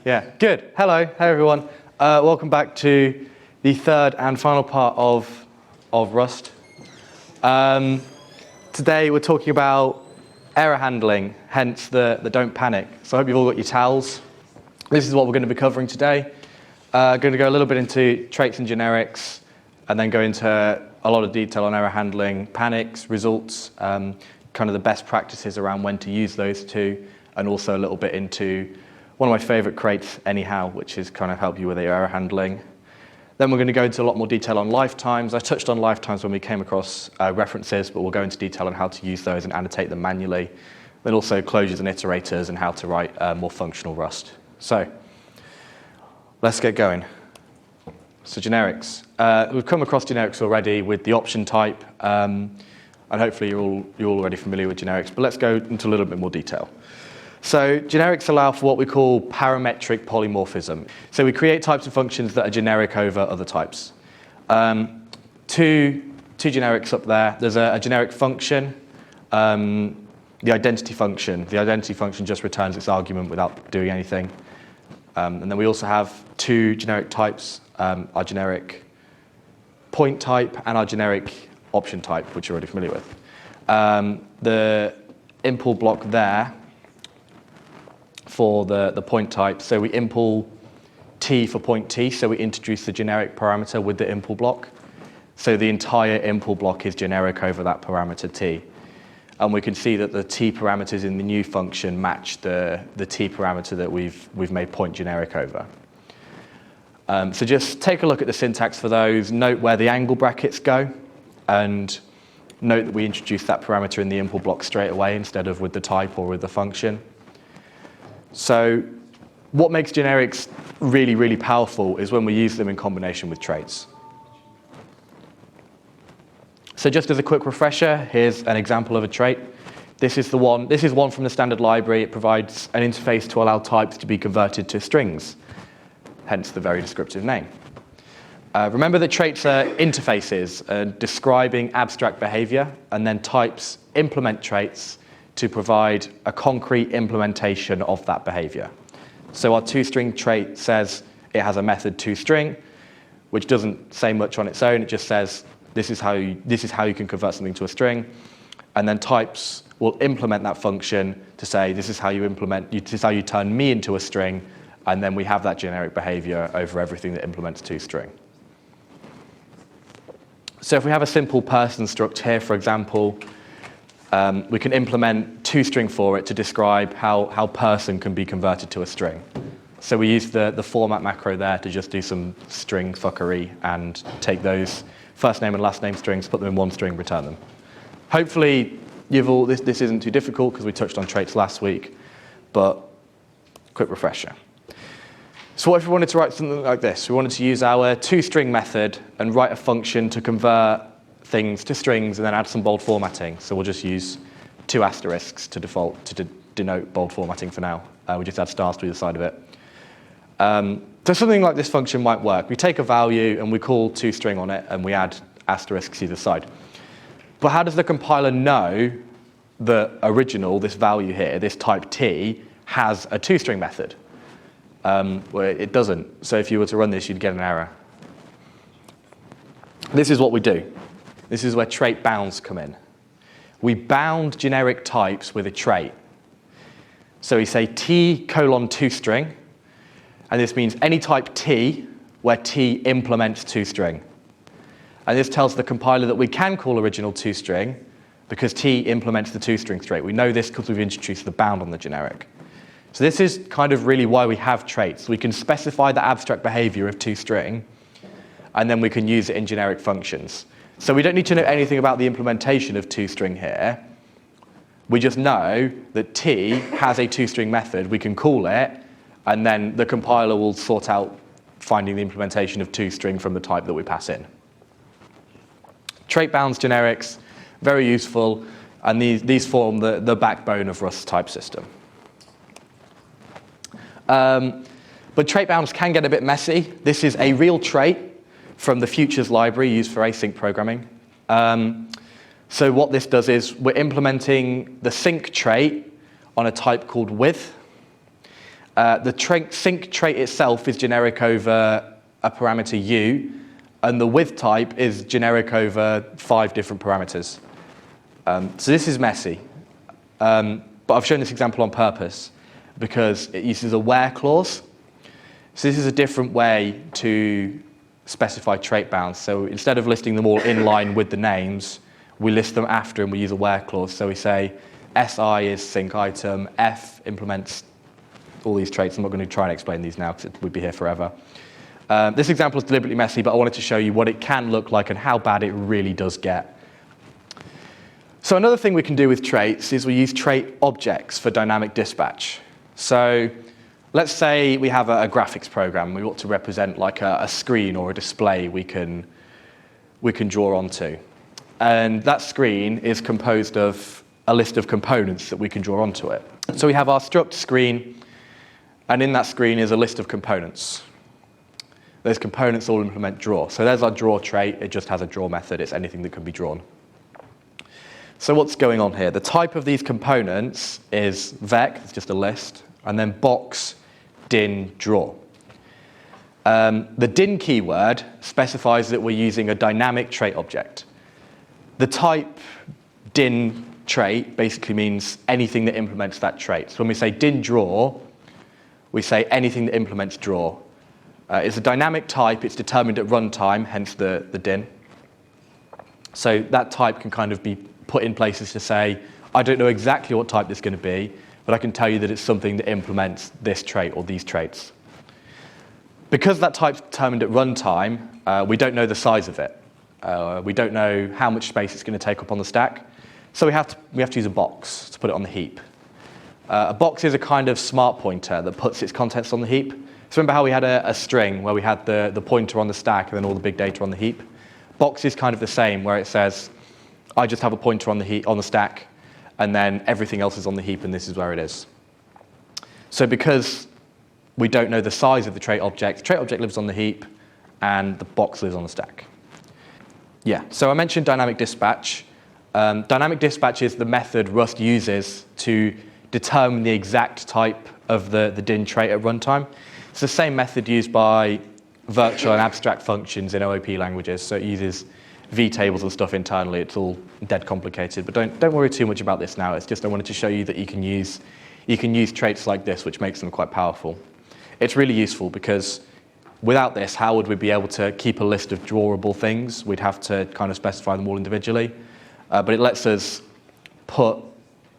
Yeah, good. Hello, hey everyone. Welcome back to the third and final part of Rust. Today we're talking about error handling, hence the don't panic. So I hope you've all got your towels. This is what we're going to be covering today. Going to go a little bit into traits and generics, and then go into a lot of detail on error handling, panics, results, kind of the best practices around when to use those two, and also a little bit into one of my favorite crates, anyhow, which is kind of help you with the error handling. Then we're going to go into a lot more detail on lifetimes. I touched on lifetimes when we came across references, but we'll go into detail on how to use those and annotate them manually. Then also closures and iterators and how to write more functional Rust. So let's get going. So generics. We've come across generics already with the option type, and hopefully you're all already familiar with generics, but let's go into a little bit more detail. So generics allow for what we call parametric polymorphism. So we create types of functions that are generic over other types. Two generics up there. There's a generic function, the identity function. The identity function just returns its argument without doing anything. And then we also have two generic types, our generic point type and our generic option type, which you're already familiar with. The impl block there for the point type. So we impl t for point t, so we introduce the generic parameter with the impl block. So the entire impl block is generic over that parameter t. And we can see that the t parameters in the new function match the t parameter that we've made point generic over. So just take a look at the syntax for those, note where the angle brackets go, and note that we introduce that parameter in the impl block straight away instead of with the type or with the function. So what makes generics really, really powerful is when we use them in combination with traits. So just as a quick refresher, here's an example of a trait. This is one from the standard library. It provides an interface to allow types to be converted to strings, hence the very descriptive name. Remember that traits are interfaces describing abstract behavior, and then types implement traits to provide a concrete implementation of that behavior. So our toString trait says it has a method toString, which doesn't say much on its own. It just says this is how you can convert something to a string, and then types will implement that function to say this is how you turn me into a string, and then we have that generic behavior over everything that implements toString. So if we have a simple person struct here, for example, we can implement toString for it to describe how person can be converted to a string. So we use the format macro there to just do some string fuckery and take those first name and last name strings, put them in one string, return them. Hopefully this isn't too difficult because we touched on traits last week, but quick refresher. So what if we wanted to write something like this? We wanted to use our toString method and write a function to convert things to strings and then add some bold formatting. So we'll just use two asterisks to default to denote bold formatting for now. We just add stars to either side of it. So something like this function might work. We take a value and we call toString on it and we add asterisks either side. But how does the compiler know that original, this value here, this type t, has a toString method? Well, it doesn't. So if you were to run this, you'd get an error. This is what we do. This is where trait bounds come in. We bound generic types with a trait. So we say t colon toString, and this means any type t where t implements toString. And this tells the compiler that we can call original toString because t implements the toString trait. We know this because we've introduced the bound on the generic. So this is kind of really why we have traits. We can specify the abstract behavior of toString, and then we can use it in generic functions. So we don't need to know anything about the implementation of toString here. We just know that t has a toString method. We can call it, and then the compiler will sort out finding the implementation of toString from the type that we pass in. Trait bounds generics, very useful, and these form the backbone of Rust's type system. But trait bounds can get a bit messy. This is a real trait from the futures library used for async programming. So what this does is we're implementing the sync trait on a type called with, The sync trait itself is generic over a parameter u, and the width type is generic over 5 different parameters. So this is messy, but I've shown this example on purpose because it uses a where clause. So this is a different way to specify trait bounds. So instead of listing them all in line with the names, we list them after and we use a where clause. So we say SI is sync item, F implements all these traits. I'm not going to try and explain these now because we'd be here forever. This example is deliberately messy, but I wanted to show you what it can look like and how bad it really does get. So another thing we can do with traits is we use trait objects for dynamic dispatch. So let's say we have a graphics program. We want to represent like a screen or a display we can draw onto. And that screen is composed of a list of components that we can draw onto it. So we have our struct screen, and in that screen is a list of components. Those components all implement draw. So there's our draw trait. It just has a draw method. It's anything that can be drawn. So what's going on here? The type of these components is vec, it's just a list, and then box, din, draw. The din keyword specifies that we're using a dynamic trait object. The type din trait basically means anything that implements that trait. So when we say din draw, we say anything that implements draw. It's a dynamic type. It's determined at runtime, hence the din. So that type can kind of be put in places to say, I don't know exactly what type this is going to be, but I can tell you that it's something that implements this trait or these traits. Because that type's determined at runtime, we don't know the size of it. We don't know how much space it's going to take up on the stack. So we have to use a box to put it on the heap. A box is a kind of smart pointer that puts its contents on the heap. So remember how we had a string where we had the pointer on the stack and then all the big data on the heap? Box is kind of the same, where it says, I just have a pointer on the stack, and then everything else is on the heap, and this is where it is. So because we don't know the size of the trait object lives on the heap, and the box lives on the stack. Yeah, so I mentioned dynamic dispatch. Dynamic dispatch is the method Rust uses to determine the exact type of the din trait at runtime. It's the same method used by virtual and abstract functions in OOP languages, so it uses vtables and stuff internally. It's all dead complicated, but don't worry too much about this now. It's just I wanted to show you that you can use traits like this, which makes them quite powerful. It's really useful because without this, how would we be able to keep a list of drawable things? We'd have to kind of specify them all individually, but it lets us put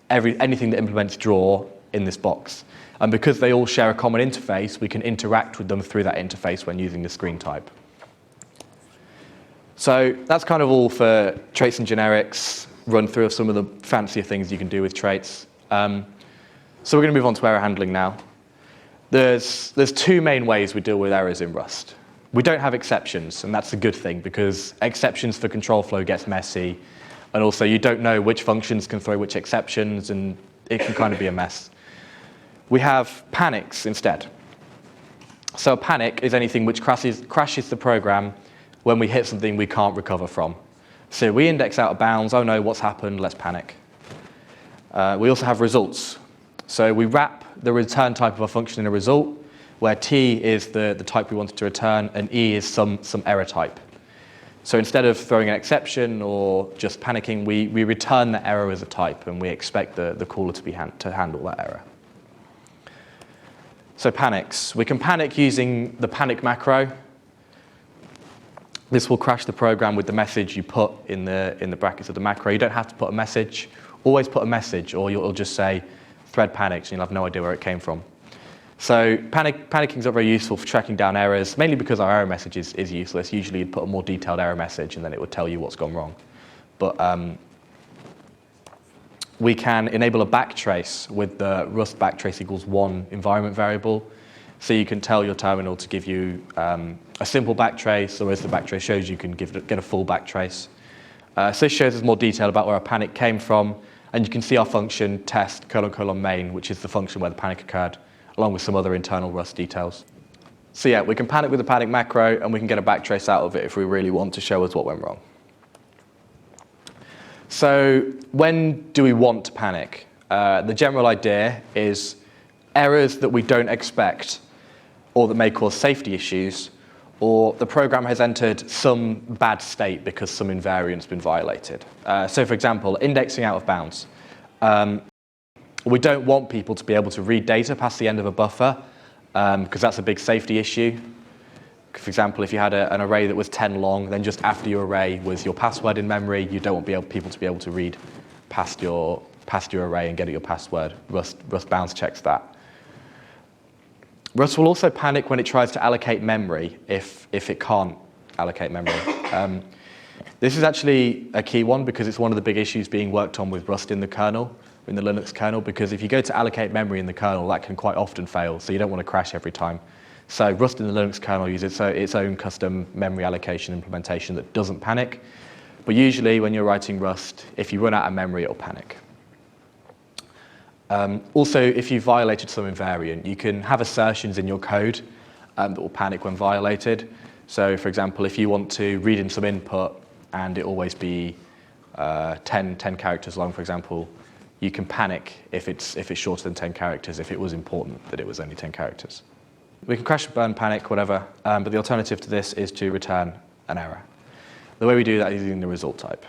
anything that implements draw in this box. And because they all share a common interface, we can interact with them through that interface when using the screen type. So that's kind of all for traits and generics, run through of some of the fancier things you can do with traits. So we're going to move on to error handling now. There's 2 main ways we deal with errors in Rust. We don't have exceptions, and that's a good thing because exceptions for control flow gets messy, and also you don't know which functions can throw which exceptions, and it can kind of be a mess. We have panics instead. So a panic is anything which crashes the program when we hit something we can't recover from. So we index out of bounds, oh no, what's happened, let's panic. We also have results. So we wrap the return type of a function in a result, where T is the type we wanted to return, and E is some error type. So instead of throwing an exception or just panicking, we return the error as a type, and we expect the caller to handle that error. So panics. We can panic using the panic macro. This will crash the program with the message you put in the brackets of the macro. You don't have to put a message. Always put a message, or you'll just say thread panics, and you'll have no idea where it came from. So panicking is not very useful for tracking down errors, mainly because our error message is useless. Usually you'd put a more detailed error message, and then it would tell you what's gone wrong. But we can enable a backtrace with the Rust backtrace equals 1 environment variable. So you can tell your terminal to give you a simple backtrace, or as the backtrace shows, you can get a full backtrace. So this shows us more detail about where our panic came from, and you can see our function test : main, which is the function where the panic occurred, along with some other internal Rust details. So yeah, we can panic with the panic macro, and we can get a backtrace out of it if we really want to show us what went wrong. So when do we want to panic? The general idea is errors that we don't expect or that may cause safety issues, or the program has entered some bad state because some invariant's been violated. So for example, indexing out of bounds. We don't want people to be able to read data past the end of a buffer because that's a big safety issue. For example, if you had an array that was 10 long, then just after your array was your password in memory, you don't want people to be able to read past your array and get at your password. Rust bounds checks that. Rust will also panic when it tries to allocate memory if it can't allocate memory. This is actually a key one because it's one of the big issues being worked on with Rust in the kernel, in the Linux kernel, because if you go to allocate memory in the kernel, that can quite often fail, so you don't want to crash every time. So Rust in the Linux kernel uses its own custom memory allocation implementation that doesn't panic, but usually when you're writing Rust, if you run out of memory, it'll panic. Also, if you violated some invariant, you can have assertions in your code that will panic when violated. So for example, if you want to read in some input and it always be 10 characters long, for example, you can panic if it's shorter than 10 characters, if it was important that it was only 10 characters. We can crash, burn, panic, whatever, but the alternative to this is to return an error. The way we do that is using the result type.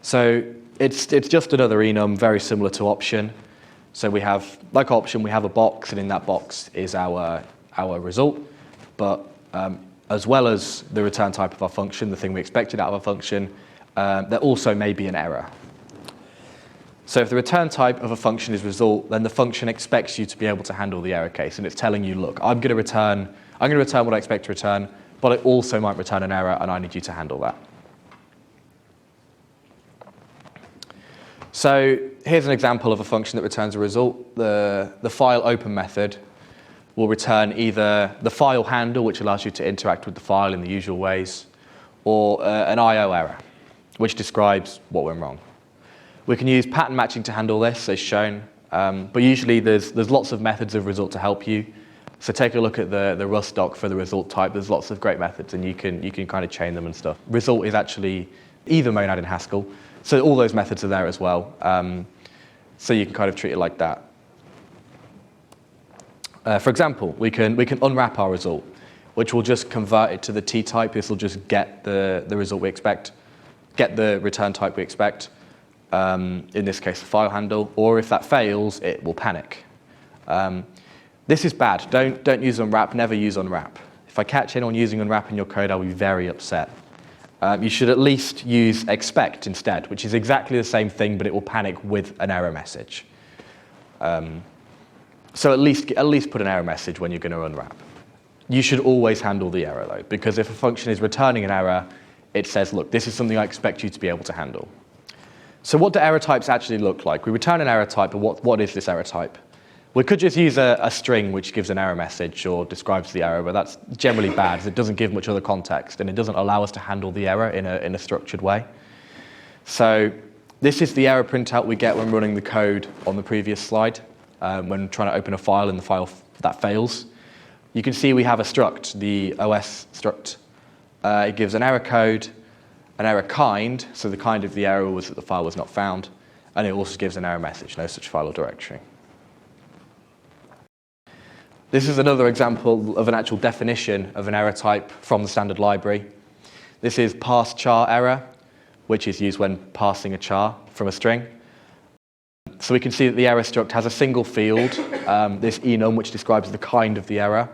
So it's just another enum, very similar to option. So we have, like option, we have a box, and in that box is our result. But as well as the return type of our function, the thing we expected out of our function, there also may be an error. So if the return type of a function is result, then the function expects you to be able to handle the error case, and it's telling you, look, I'm going to return what I expect to return, but it also might return an error, and I need you to handle that. So here's an example of a function that returns a result. The file open method will return either the file handle, which allows you to interact with the file in the usual ways, or an I/O error, which describes what went wrong. We can use pattern matching to handle this, as shown, but usually there's lots of methods of result to help you. So take a look at the Rust doc for the result type. There's lots of great methods, and you can kind of chain them and stuff. Result is actually either monad in Haskell, so all those methods are there as well. So you can kind of treat it like that. For example, we can unwrap our result, which will just convert it to the T type. This will just get the result we expect, get the return type we expect. In this case, the file handle. Or if that fails, it will panic. This is bad. Don't use unwrap. Never use unwrap. If I catch anyone using unwrap in your code, I'll be very upset. You should at least use expect instead, which is exactly the same thing, but it will panic with an error message. So at least put an error message when you're going to unwrap. You should always handle the error, though, because if a function is returning an error, it says, look, this is something I expect you to be able to handle. So what do error types actually look like? We return an error type, but what is this error type? We could just use a string which gives an error message or describes the error, but that's generally bad, as it doesn't give much other context, and it doesn't allow us to handle the error in a structured way. So this is the error printout we get when running the code on the previous slide, when trying to open a file and the file that fails. You can see we have a struct, the OS struct. It gives an error code, an error kind, so the kind of the error was that the file was not found, and it also gives an error message, no such file or directory. This is another example of an actual definition of an error type from the standard library. This is parse char error, which is used when parsing a char from a string. So we can see that the error struct has a single field, this enum, which describes the kind of the error.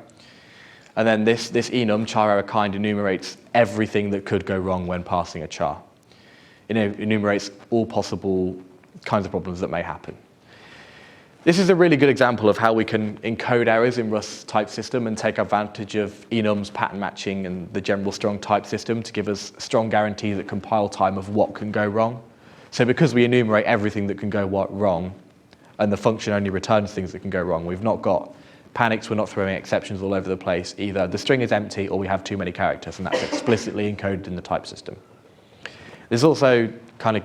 And then this enum, char error kind, enumerates everything that could go wrong when parsing a char. It enumerates all possible kinds of problems that may happen. This is a really good example of how we can encode errors in Rust's type system and take advantage of enums, pattern matching, and the general strong type system to give us strong guarantees at compile time of what can go wrong. So because we enumerate everything that can go wrong, and the function only returns things that can go wrong, we've not got panics, we're not throwing exceptions all over the place. Either the string is empty or we have too many characters, and that's explicitly encoded in the type system. This also kind of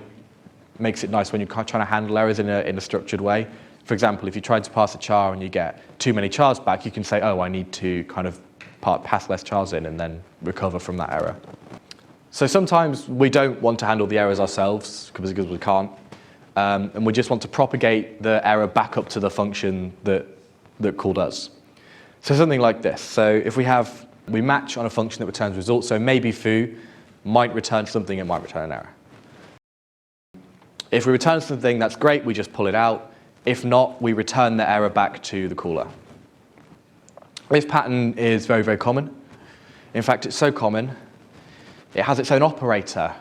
makes it nice when you're trying to handle errors in a structured way. For example, if you tried to pass a char and you get too many chars back, you can say, oh, I need to kind of pass less chars in and then recover from that error. So sometimes we don't want to handle the errors ourselves because we can't. And we just want to propagate the error back up to the function that that call does. So something like this. So if we match on a function that returns results, so maybe foo might return something, it might return an error. If we return something, that's great, we just pull it out. If not, we return the error back to the caller. This pattern is very, very common. In fact, it's so common, it has its own operator.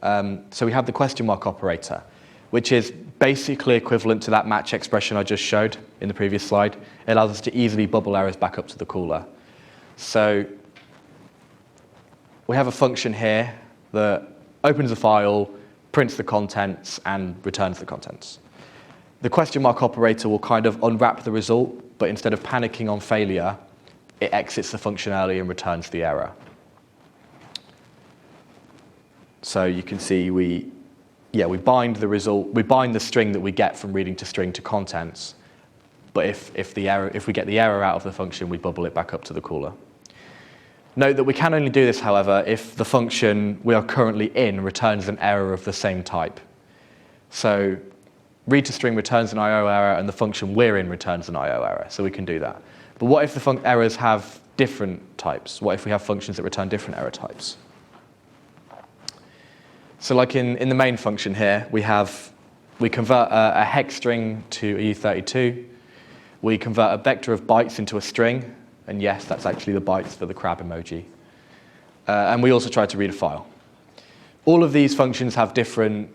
So we have the question mark operator, which is basically equivalent to that match expression I just showed in the previous slide. It allows us to easily bubble errors back up to the caller. So we have a function here that opens a file, prints the contents, and returns the contents. The question mark operator will kind of unwrap the result, but instead of panicking on failure, it exits the function early and returns the error. So you can see we bind the result, we bind the string that we get from reading to string to contents, but if we get the error out of the function, we bubble it back up to the caller. Note that we can only do this, however, if the function we are currently in returns an error of the same type. So read to string returns an IO error, and the function we're in returns an IO error, so we can do that. But what if the errors have different types? What if we have functions that return different error types? So like in the main function here, we convert a hex string to a U32. We convert a vector of bytes into a string. And yes, that's actually the bytes for the crab emoji. And we also try to read a file. All of these functions have different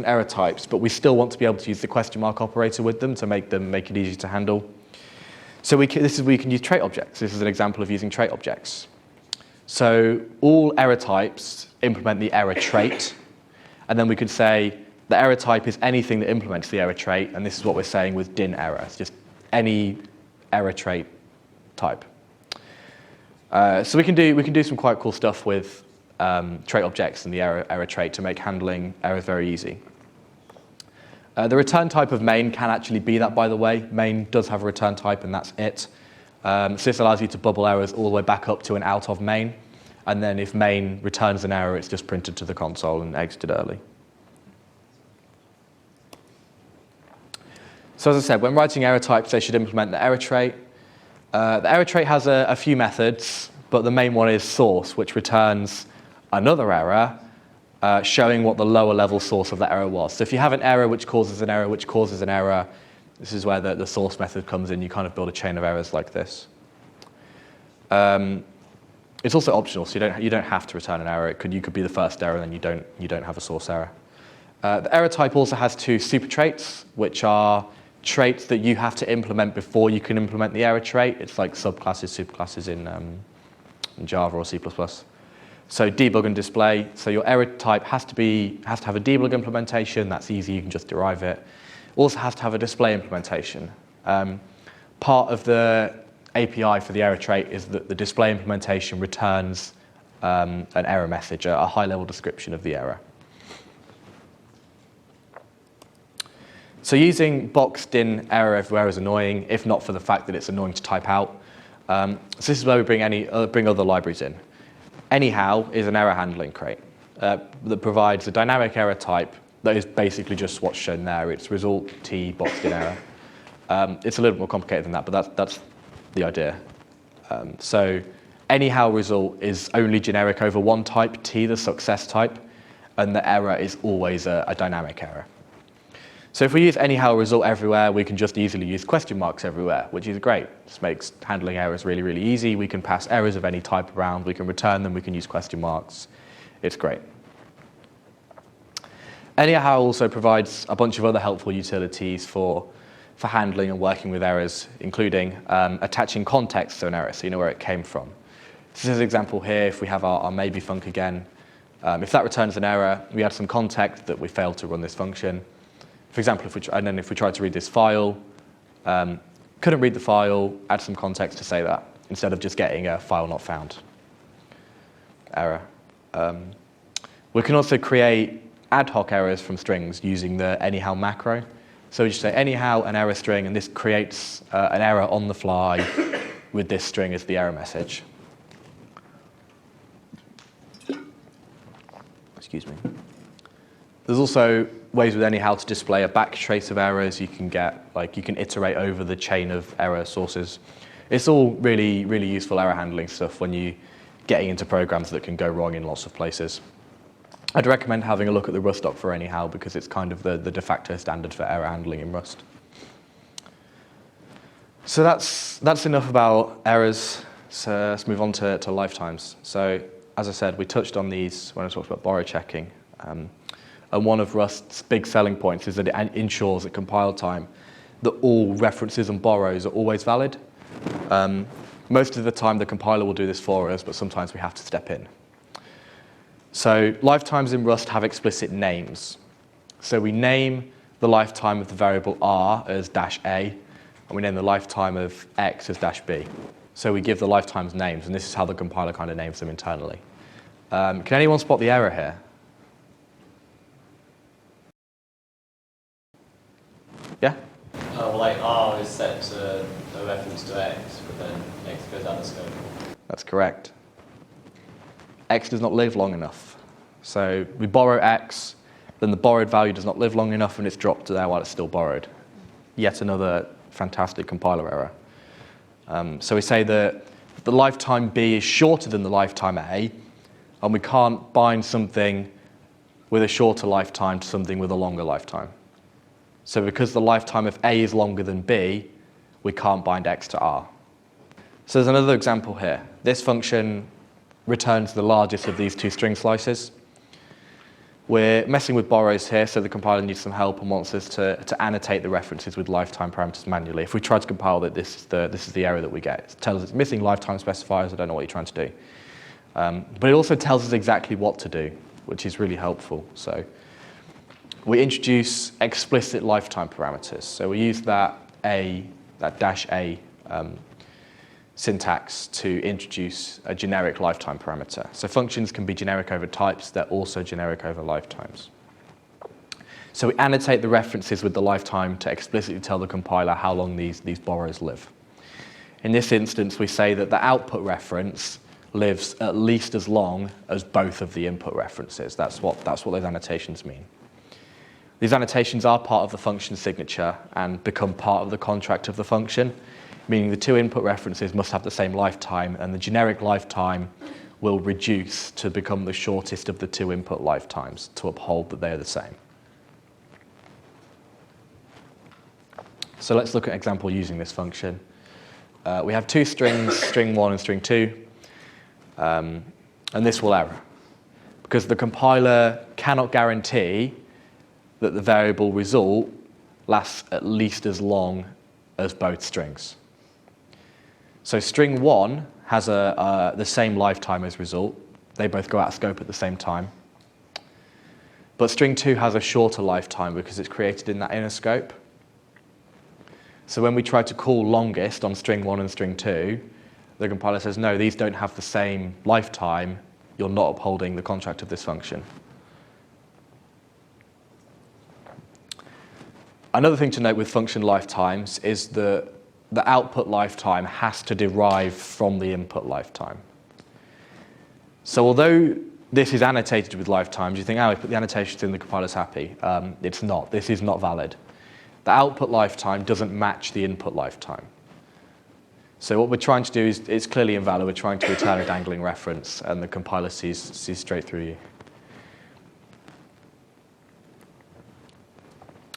error types, but we still want to be able to use the question mark operator with them to make it easy to handle. So this is where you can use trait objects. This is an example of using trait objects. So all error types implement the error trait, and then we could say the error type is anything that implements the error trait, and this is what we're saying with din error. It's just any error trait type. So we can do some quite cool stuff with trait objects and the error trait to make handling errors very easy. The return type of main can actually be that, by the way. Main does have a return type, and that's it. So this allows you to bubble errors all the way back up to and out of main. And then if main returns an error, it's just printed to the console and exited early. So as I said, when writing error types, they should implement the error trait. The error trait has a few methods, but the main one is source, which returns another error showing what the lower level source of that error was. So if you have an error which causes an error which causes an error, this is where the source method comes in. You kind of build a chain of errors like this. It's also optional, so you don't have to return an error. You could be the first error, and then you don't have a source error. The error type also has two super traits, which are traits that you have to implement before you can implement the error trait. It's like subclasses, superclasses in Java or C++. So debug and display. So your error type has to have a debug implementation. That's easy. You can just derive it. Also has to have a display implementation. Part of the API for the error trait is that the display implementation returns an error message, a high-level description of the error. So using boxed in error everywhere is annoying, if not for the fact that it's annoying to type out. So this is where we bring other libraries in. Anyhow is an error handling crate that provides a dynamic error type that is basically just what's shown there. It's result t boxed in error. It's a little more complicated than that, but that's the idea. So anyhow result is only generic over one type, t, the success type, and the error is always a dynamic error. So if we use anyhow result everywhere, we can just easily use question marks everywhere, which is great. This makes handling errors really, really easy. We can pass errors of any type around. We can return them. We can use question marks. It's great. Anyhow also provides a bunch of other helpful utilities for handling and working with errors, including attaching context to an error, so you know where it came from. This is an example here. If we have our maybe func again, if that returns an error, we add some context that we failed to run this function. For example, if we tried to read this file, couldn't read the file, add some context to say that, instead of just getting a file not found error. We can also create ad hoc errors from strings using the anyhow macro. So we just say anyhow an error string, and this creates an error on the fly with this string as the error message. Excuse me. There's also ways with anyhow to display a back trace of errors. You can you can iterate over the chain of error sources. It's all really, really useful error handling stuff when you're getting into programs that can go wrong in lots of places. I'd recommend having a look at the Rust doc for anyhow because it's kind of the de facto standard for error handling in Rust. So that's enough about errors. So let's move on to lifetimes. So as I said, we touched on these when I talked about borrow checking. And one of Rust's big selling points is that it ensures at compile time that all references and borrows are always valid. Most of the time the compiler will do this for us, but sometimes we have to step in. So lifetimes in Rust have explicit names. So we name the lifetime of the variable r as -a, and we name the lifetime of x as -b. So we give the lifetimes names, and this is how the compiler kind of names them internally. Can anyone spot the error here? Yeah? Well, like R is set to a reference to X, but then X goes out of scope. That's correct. X does not live long enough. So we borrow X, then the borrowed value does not live long enough, and it's dropped there while it's still borrowed. Yet another fantastic compiler error. So we say that the lifetime B is shorter than the lifetime A, and we can't bind something with a shorter lifetime to something with a longer lifetime. So because the lifetime of A is longer than B, we can't bind X to R. So there's another example here. This function returns the largest of these two string slices. We're messing with borrows here, so the compiler needs some help and wants us to annotate the references with lifetime parameters manually. If we try to compile that, this is the error that we get. It tells us it's missing lifetime specifiers. I don't know what you're trying to do. But it also tells us exactly what to do, which is really helpful. So we introduce explicit lifetime parameters. So we use that -a syntax to introduce a generic lifetime parameter. So functions can be generic over types. They're also generic over lifetimes. So we annotate the references with the lifetime to explicitly tell the compiler how long these borrows live. In this instance, we say that the output reference lives at least as long as both of the input references. That's what those annotations mean. These annotations are part of the function signature and become part of the contract of the function, meaning the two input references must have the same lifetime, and the generic lifetime will reduce to become the shortest of the two input lifetimes to uphold that they are the same. So let's look at an example using this function. We have two strings, string 1 and string 2, and this will error because the compiler cannot guarantee that the variable result lasts at least as long as both strings. So string 1 has the same lifetime as result. They both go out of scope at the same time. But string 2 has a shorter lifetime because it's created in that inner scope. So when we try to call longest on string 1 and string 2, the compiler says, no, these don't have the same lifetime. You're not upholding the contract of this function. Another thing to note with function lifetimes is that the output lifetime has to derive from the input lifetime. So although this is annotated with lifetimes, you think, oh, we put the annotations in, the compiler's happy. It's not. This is not valid. The output lifetime doesn't match the input lifetime. So what we're trying to do is, it's clearly invalid. We're trying to return a dangling reference, and the compiler sees straight through you.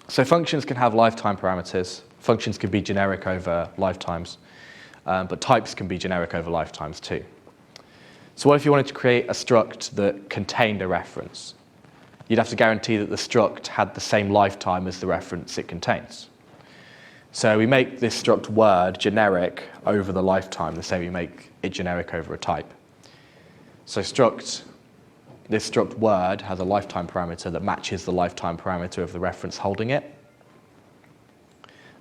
So functions can have lifetime parameters. Functions can be generic over lifetimes, but types can be generic over lifetimes too. So what if you wanted to create a struct that contained a reference? You'd have to guarantee that the struct had the same lifetime as the reference it contains. So we make this struct word generic over the lifetime, the same we make it generic over a type. So this struct word has a lifetime parameter that matches the lifetime parameter of the reference holding it.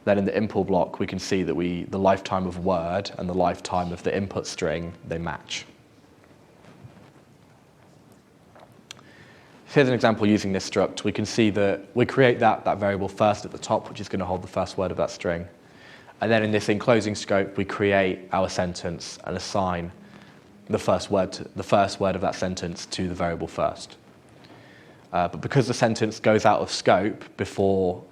Then in the impl block, we can see that the lifetime of word and the lifetime of the input string, they match. Here's an example using this struct. We can see that we create that variable first at the top, which is going to hold the first word of that string. And then in this enclosing scope, we create our sentence and assign the first word of that sentence to the variable first. But because the sentence goes out of scope before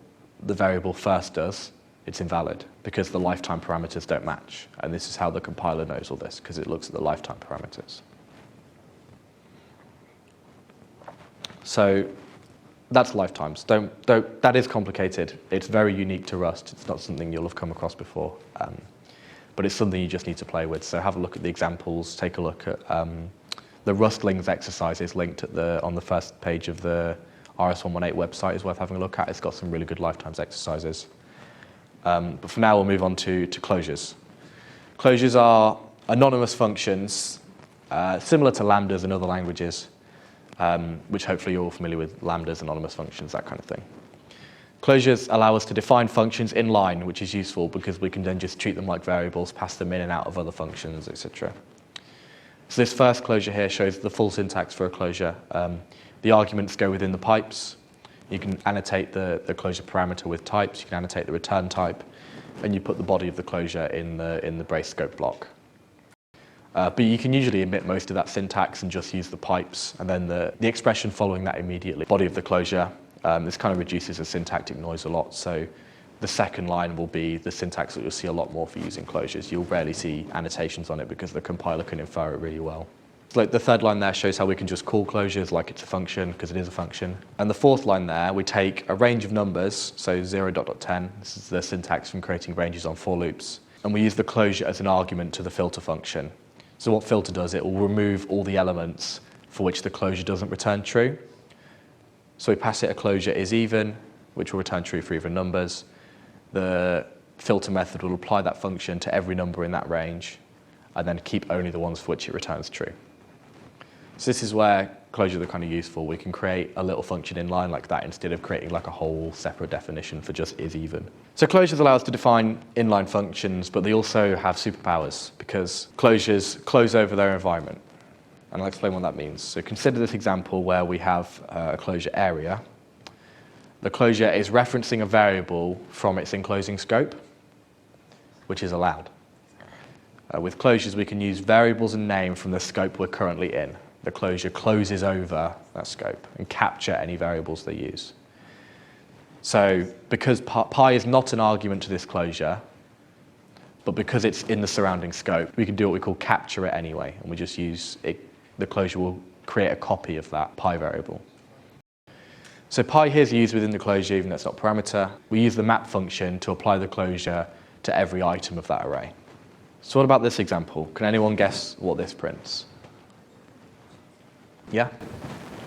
the variable first does, it's invalid because the lifetime parameters don't match. And this is how the compiler knows all this, because it looks at the lifetime parameters. So that's lifetimes. That is complicated. It's very unique to Rust. It's not something you'll have come across before. But it's something you just need to play with. So have a look at the examples. Take a look at the Rustlings exercises linked on the first page of the RS118 website is worth having a look at. It's got some really good lifetimes exercises. But for now, we'll move on to closures. Closures are anonymous functions, similar to lambdas in other languages, which hopefully you're all familiar with, lambdas, anonymous functions, that kind of thing. Closures allow us to define functions in line, which is useful because we can then just treat them like variables, pass them in and out of other functions, etc. So this first closure here shows the full syntax for a closure. The arguments go within the pipes. You can annotate the closure parameter with types. You can annotate the return type, and you put the body of the closure in the brace scope block. But you can usually omit most of that syntax and just use the pipes, and then the expression following that immediately. Body of the closure. This kind of reduces the syntactic noise a lot. So the second line will be the syntax that you'll see a lot more for using closures. You'll rarely see annotations on it because the compiler can infer it really well. Like the third line there shows how we can just call closures like it's a function, because it is a function. And the fourth line there, we take a range of numbers, so 0.10. This is the syntax from creating ranges on for loops. And we use the closure as an argument to the filter function. So what filter does, it will remove all the elements for which the closure doesn't return true. So we pass it a closure is even, which will return true for even numbers. The filter method will apply that function to every number in that range, and then keep only the ones for which it returns true. So this is where closures are kind of useful. We can create a little function in line like that instead of creating like a whole separate definition for just is even. So closures allow us to define inline functions, but they also have superpowers because closures close over their environment. And I'll explain what that means. So consider this example where we have a closure area. The closure is referencing a variable from its enclosing scope, which is allowed. With closures, we can use variables and name from the scope we're currently in. The closure closes over that scope and capture any variables they use. So because pi is not an argument to this closure, but because it's in the surrounding scope, we can do what we call capture it anyway, and we just use it. The closure will create a copy of that pi variable. So pi here is used within the closure, even though it's not a parameter. We use the map function to apply the closure to every item of that array. So what about this example? Can anyone guess what this prints? Yeah?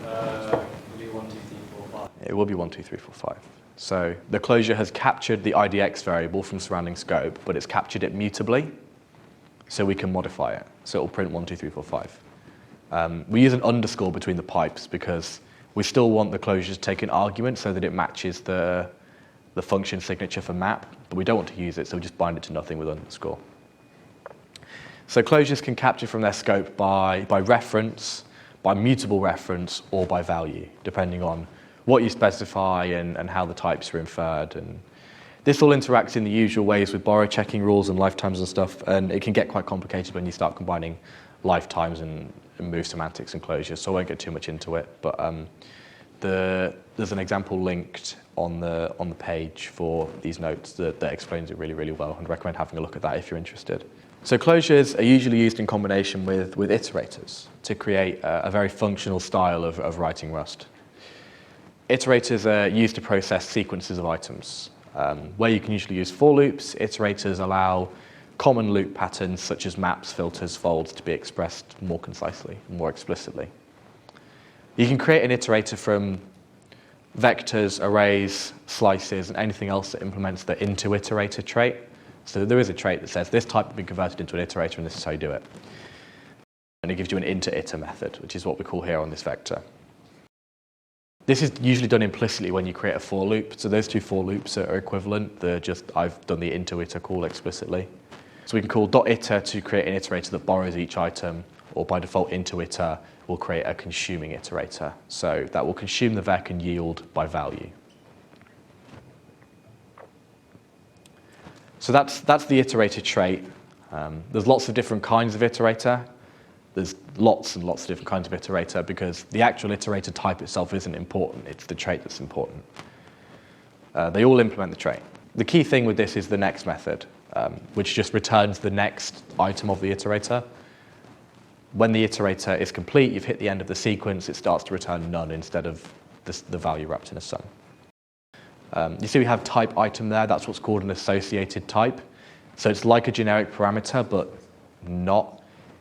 Will be 1, 2, 3, 4, 5. It will be 1, 2, 3, 4, 5. So the closure has captured the IDX variable from surrounding scope, but it's captured it mutably, so we can modify it. So it will print 1, 2, 3, 4, 5. We use an underscore between the pipes because we still want the closure to take an argument so that it matches the function signature for map, but we don't want to use it, so we just bind it to nothing with underscore. So closures can capture from their scope by reference, by mutable reference, or by value, depending on what you specify and how the types are inferred. And this all interacts in the usual ways with borrow checking rules and lifetimes and stuff, and it can get quite complicated when you start combining lifetimes and move semantics and closures, so I won't get too much into it. But there's an example linked on the page for these notes that explains it really, really well, and recommend having a look at that if you're interested. So closures are usually used in combination with iterators to create a very functional style of writing Rust. Iterators are used to process sequences of items. Where you can usually use for loops, iterators allow common loop patterns such as maps, filters, folds to be expressed more concisely, more explicitly. You can create an iterator from vectors, arrays, slices, and anything else that implements the into iterator trait. So there is a trait that says this type will be converted into an iterator and this is how you do it. And it gives you an into iter method, which is what we call here on this vector. This is usually done implicitly when you create a for loop. So those two for loops are equivalent. I've done the into iter call explicitly. So we can call .iter to create an iterator that borrows each item, or by default into iter will create a consuming iterator. So that will consume the vec and yield by value. So that's the iterator trait. There's lots of different kinds of iterator. there's lots and lots of different kinds of iterator because the actual iterator type itself isn't important, it's the trait that's important. They all implement the trait. The key thing with this is the next method, which just returns the next item of the iterator. When the iterator is complete, you've hit the end of the sequence, it starts to return none instead of the value wrapped in a sum. You see we have type item there, that's what's called an associated type. So it's like a generic parameter, but not.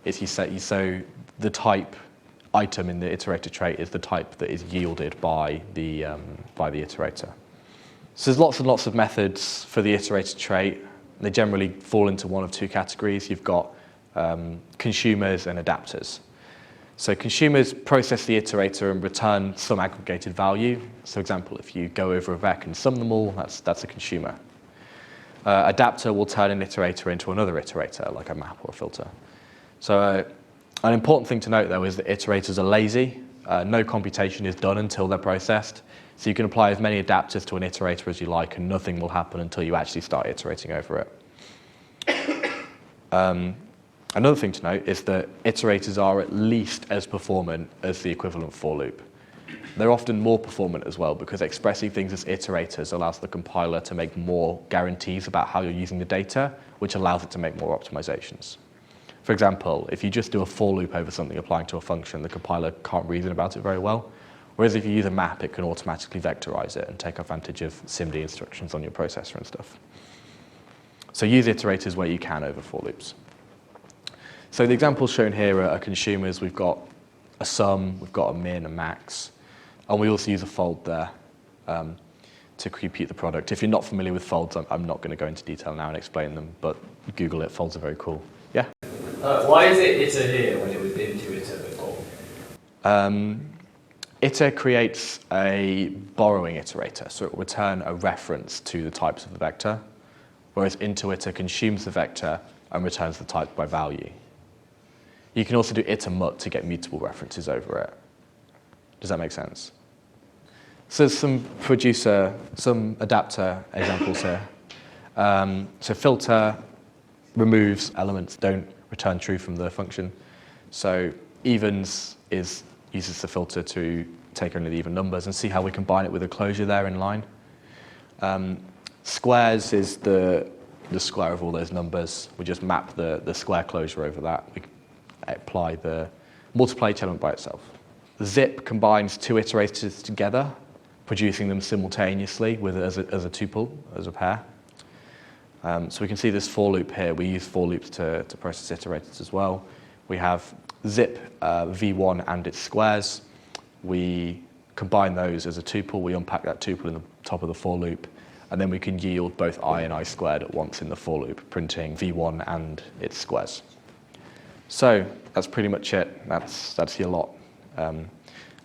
So the type item in the iterator trait is the type that is yielded by the iterator. So there's lots and lots of methods for the iterator trait. They generally fall into one of two categories. You've got consumers and adapters. So consumers process the iterator and return some aggregated value. So for example, if you go over a vec and sum them all, that's a consumer. Adapter will turn an iterator into another iterator, like a map or a filter. So an important thing to note, though, is that iterators are lazy. No computation is done until they're processed. So you can apply as many adapters to an iterator as you like, and nothing will happen until you actually start iterating over it. Another thing to note is that iterators are at least as performant as the equivalent for loop. They're often more performant as well because expressing things as iterators allows the compiler to make more guarantees about how you're using the data, which allows it to make more optimizations. For example, if you just do a for loop over something applying to a function, the compiler can't reason about it very well. Whereas if you use a map, it can automatically vectorize it and take advantage of SIMD instructions on your processor and stuff. So use iterators where you can over for loops. So the examples shown here are consumers. We've got a sum, we've got a min, a max, and we also use a fold there to compute the product. If you're not familiar with folds, I'm not going to go into detail now and explain them, but Google it, folds are very cool. Yeah? Why is it iter here when it was into iter before? Iter creates a borrowing iterator, so it will return a reference to the types of the vector, whereas into iter consumes the vector and returns the type by value. You can also do iter mut to get mutable references over it. Does that make sense? So there's some adapter examples here. So filter removes elements, don't return true from the function. So evens uses the filter to take only the even numbers and see how we combine it with a closure there in line. Squares is the square of all those numbers. We just map the square closure over that. We multiply each element by itself. Zip combines two iterators together, producing them simultaneously as a tuple, as a pair. So we can see this for loop here. We use for loops to process iterators as well. We have zip v1 and its squares. We combine those as a tuple. We unpack that tuple in the top of the for loop. And then we can yield both I and I squared at once in the for loop, printing v1 and its squares. So that's pretty much it. That's your lot.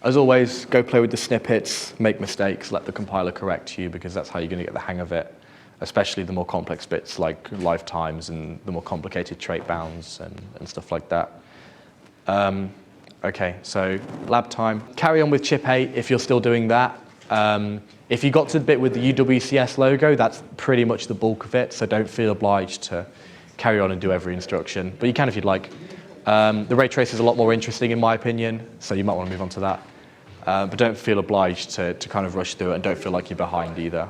As always, go play with the snippets, make mistakes, let the compiler correct you, because that's how you're going to get the hang of it, especially the more complex bits like lifetimes and the more complicated trait bounds and stuff like that. Okay, so lab time. Carry on with chip 8 if you're still doing that. If you got to the bit with the UWCS logo, that's pretty much the bulk of it, so don't feel obliged to carry on and do every instruction, but you can if you'd like. The ray tracer is a lot more interesting in my opinion, so you might want to move on to that. But don't feel obliged to kind of rush through it, and don't feel like you're behind either.